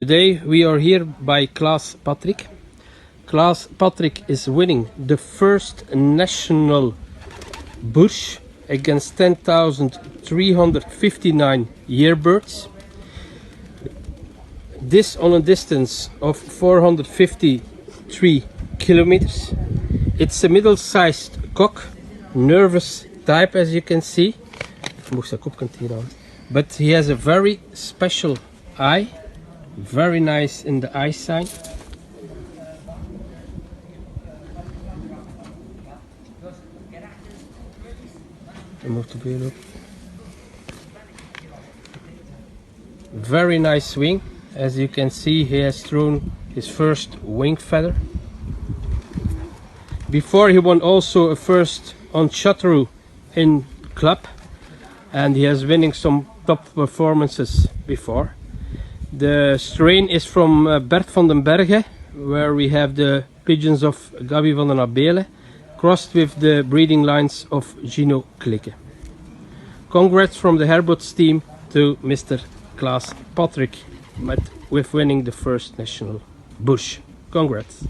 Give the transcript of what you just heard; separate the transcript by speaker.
Speaker 1: Today we are here by Claeys Patrick. Claeys Patrick is winning the first National Bourges against 10,359 yearbirds. This on a distance of 453 kilometers. It's a middle-sized cock, nervous type as you can see. But he has a very special eye. Very nice in the eyesight. Very nice wing. As you can see, he has thrown his first wing feather. Before he won also a first on Châteauroux in club, and he has winning some top performances before. The strain is from Bert van den Berge, where we have the pigeons of Gabi van den Abele, crossed with the breeding lines of Gino Klikke. Congrats from the Herbots team to Mr. Claeys Patrick with winning the first National Bourges. Congrats.